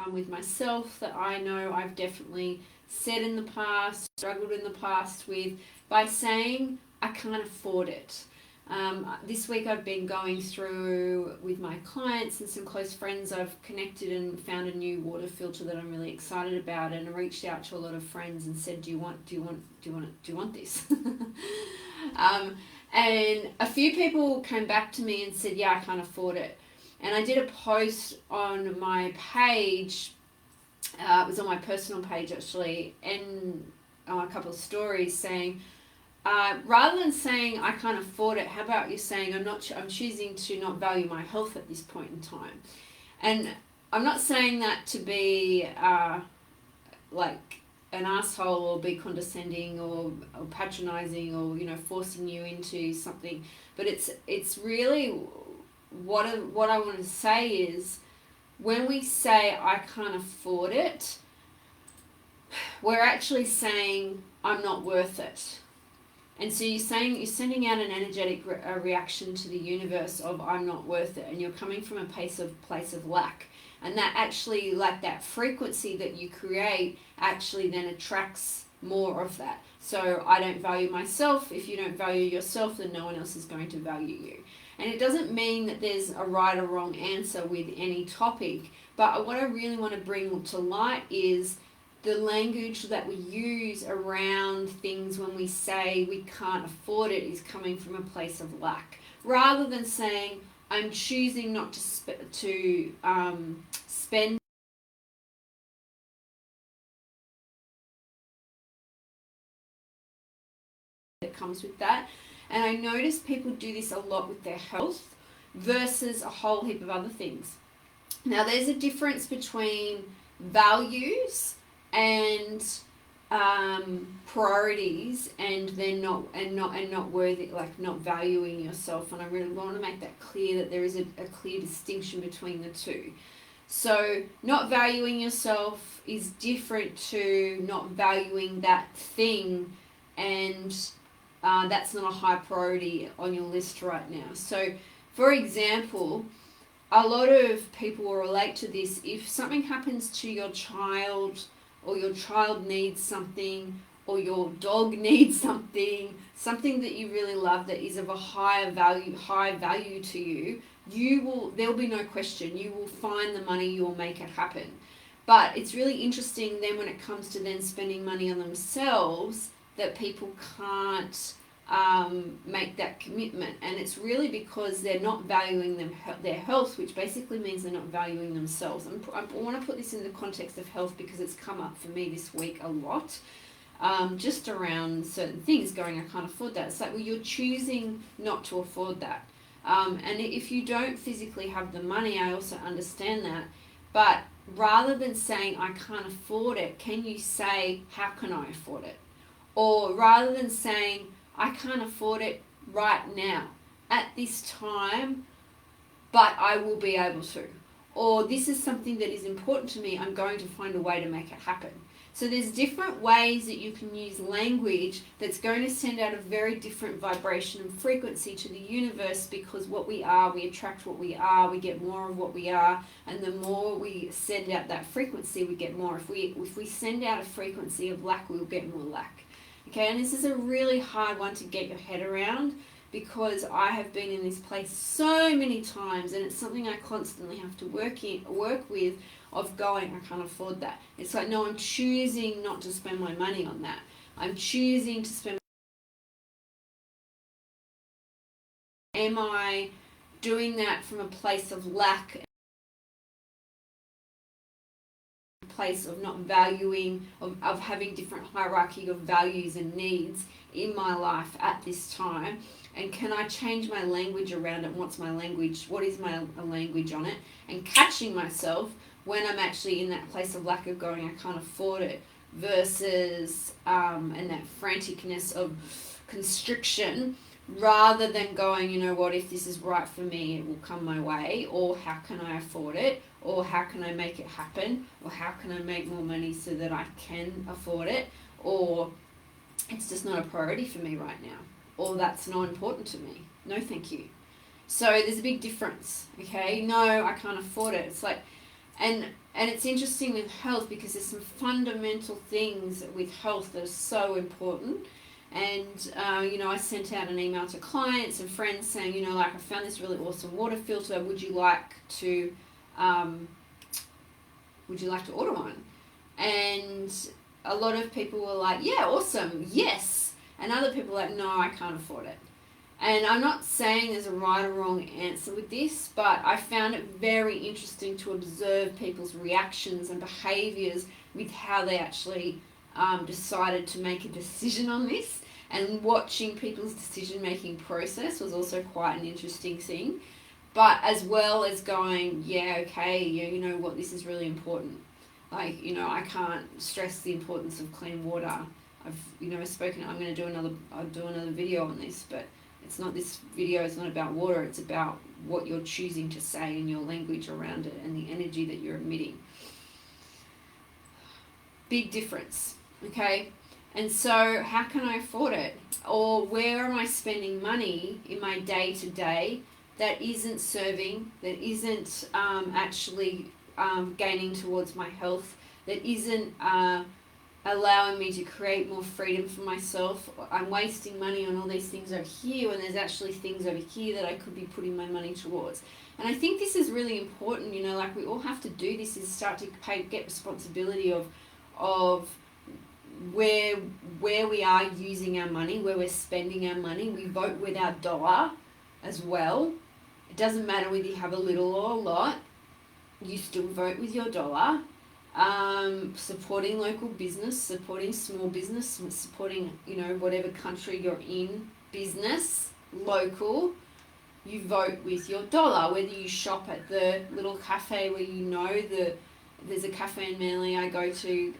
time with myself that I know I've definitely said in the past, struggled in the past with, by saying I can't afford it. This week I've been going through with my clients and some close friends. I've connected and found a new water filter that I'm really excited about, and I reached out to a lot of friends and said, do you want this? And a few people came back to me and said, yeah, I can't afford it. And I did a post on my page, it was on my personal page actually, and on a couple of stories saying, rather than saying I can't afford it, how about you saying I'm choosing to not value my health at this point in time. And I'm not saying that to be like an asshole or be condescending or patronizing or forcing you into something, but it's really what I want to say is, when we say I can't afford it, we're actually saying I'm not worth it. And so you're sending out an energetic reaction to the universe of I'm not worth it, and you're coming from a place of lack. And that actually, like that frequency that you create, actually then attracts more of that. So I don't value myself. If you don't value yourself, then no one else is going to value you. And it doesn't mean that there's a right or wrong answer with any topic, but what I really want to bring to light is the language that we use around things when we say we can't afford it is coming from a place of lack, rather than saying I'm choosing not to spend that comes with that. And I notice people do this a lot with their health versus a whole heap of other things. Now there's a difference between values and priorities, and then not worthy, like not valuing yourself. And I really want to make that clear, that there is a clear distinction between the two. So not valuing yourself is different to not valuing that thing, and that's not a high priority on your list right now. So for example, a lot of people will relate to this. If something happens to your child, or your child needs something, or your dog needs something that you really love, that is of a high value to you, there'll be no question. You will find the money, you will make it happen. But it's really interesting then when it comes to then spending money on themselves, that people can't make that commitment. And it's really because they're not valuing their health, which basically means they're not valuing themselves. I want to put this in the context of health because it's come up for me this week a lot, just around certain things going, I can't afford that. It's like, well, you're choosing not to afford that. And if you don't physically have the money, I also understand that. But rather than saying I can't afford it, can you say, how can I afford it? Or rather than saying I can't afford it right now, at this time, but I will be able to. Or this is something that is important to me, I'm going to find a way to make it happen. So there's different ways that you can use language that's going to send out a very different vibration and frequency to the universe, because what we are, we attract what we are, we get more of what we are, and the more we send out that frequency, we get more. If we send out a frequency of lack, we'll get more lack. Okay, and this is a really hard one to get your head around, because I have been in this place so many times, and it's something I constantly have to work with, of going, I can't afford that. It's like, no, I'm choosing not to spend my money on that. I'm choosing to spend. Am I doing that from a place of lack, place of not valuing, of having different hierarchy of values and needs in my life at this time? And can I change my language around it? What's my language? What is my language on it? And catching myself when I'm actually in that place of lack, of going, I can't afford it, versus and that franticness of constriction, rather than going, you know what, if this is right for me, it will come my way, or how can I afford it, or how can I make it happen, or how can I make more money so that I can afford it, or it's just not a priority for me right now, or that's not important to me. No, thank you. So there's a big difference, okay? No, I can't afford it. It's like, And it's interesting with health because there's some fundamental things with health that are so important. And I sent out an email to clients and friends saying, I found this really awesome water filter. Would you like to order one? And a lot of people were like, yeah, awesome, yes. And other people were like, no, I can't afford it. And I'm not saying there's a right or wrong answer with this, but I found it very interesting to observe people's reactions and behaviours with how they actually decided to make a decision on this. And watching people's decision-making process was also quite an interesting thing. But as well as going, yeah, okay, you know what, this is really important. Like, I can't stress the importance of clean water. I've spoken, I'll do another video on this, but this video is not about water, it's about what you're choosing to say and your language around it and the energy that you're emitting. Big difference, okay? And so how can I afford it? Or where am I spending money in my day-to-day that isn't serving, that isn't actually gaining towards my health, that isn't allowing me to create more freedom for myself? I'm wasting money on all these things over here when there's actually things over here that I could be putting my money towards. And I think this is really important, we all have to do this, is start to get responsibility of where we are using our money, where we're spending our money. We vote with our dollar as well. It doesn't matter whether you have a little or a lot, you still vote with your dollar. Supporting local business, supporting small business, supporting, whatever country you're in, business, local, you vote with your dollar. Whether you shop at the little cafe where there's a cafe in Manly I go to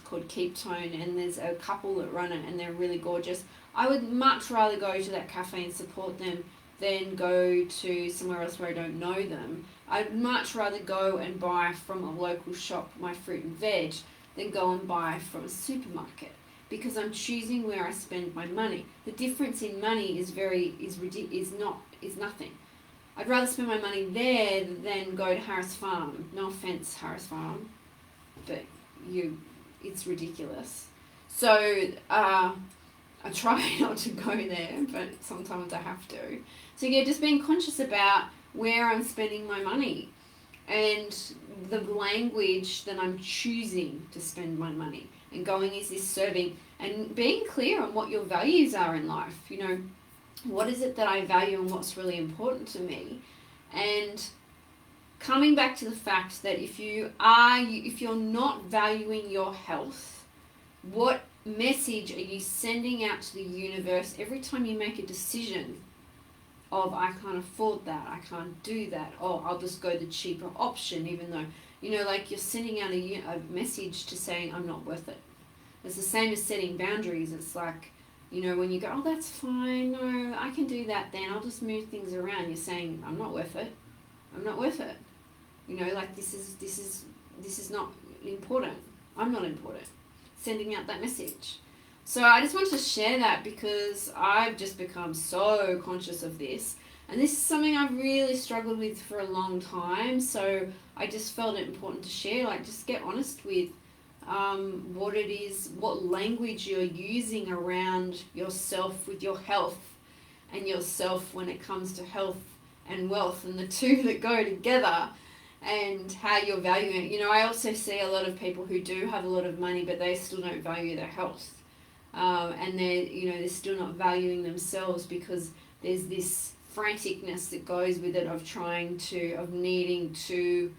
called Keep Tone, and there's a couple that run it and they're really gorgeous. I would much rather go to that cafe and support them than go to somewhere else where I don't know them. I'd much rather go and buy from a local shop my fruit and veg than go and buy from a supermarket, because I'm choosing where I spend my money. The difference in money is nothing. I'd rather spend my money there than go to Harris Farm. No offense, Harris Farm, but it's ridiculous. So I try not to go there, but sometimes I have to. So yeah, just being conscious about where I'm spending my money and the language that I'm choosing to spend my money, and going, is this serving, and being clear on what your values are in life. What is it that I value and what's really important to me, and coming back to the fact that if you're not valuing your health, what message are you sending out to the universe every time you make a decision of, I can't afford that, I can't do that, or I'll just go the cheaper option, even though, you're sending out a message to saying, I'm not worth it. It's the same as setting boundaries. It's like, when you go, oh, that's fine, no, I can do that then, I'll just move things around. You're saying, I'm not worth it. I'm not worth it. This is not important. I'm not important. Sending out that message. So I just wanted to share that because I've just become so conscious of this. And this is something I've really struggled with for a long time. So I just felt it important to share, just get honest with what it is, what language you're using around yourself with your health, and yourself when it comes to health and wealth, and the two that go together, and how you're valuing it. I also see a lot of people who do have a lot of money, but they still don't value their health. And they're still not valuing themselves because there's this franticness that goes with it of needing to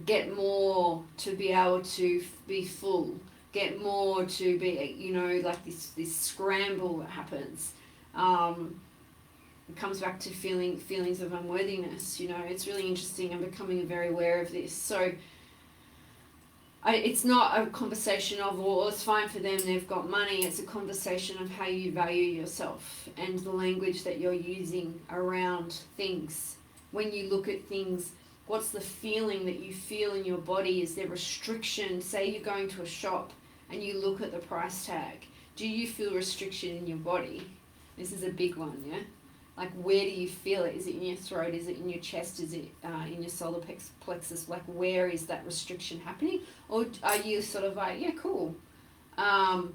get more to be able to be full, get more to be, this scramble that happens. It comes back to feelings of unworthiness. It's really interesting. I'm becoming very aware of this. So it's not a conversation of, well, it's fine for them, they've got money. It's a conversation of how you value yourself and the language that you're using around things. When you look at things, what's the feeling that you feel in your body? Is there restriction? Say you're going to a shop and you look at the price tag. Do you feel restriction in your body? This is a big one, yeah? Like, where do you feel it? Is it in your throat? Is it in your chest? Is it in your solar plexus? Like, where is that restriction happening? Or are you sort of like, yeah, cool. So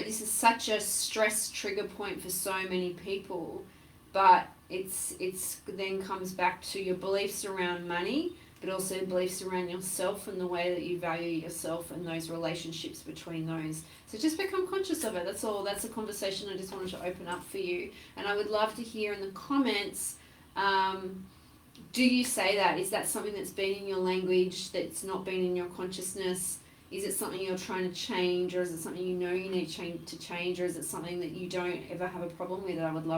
this is such a stress trigger point for so many people, but it's then comes back to your beliefs around money, but also beliefs around yourself and the way that you value yourself and those relationships between those. So just become conscious of it. That's all. That's a conversation I just wanted to open up for you. And I would love to hear in the comments, do you say that? Is that something that's been in your language, that's not been in your consciousness? Is it something you're trying to change, or is it something you know you need to change, or is it something that you don't ever have a problem with? I would love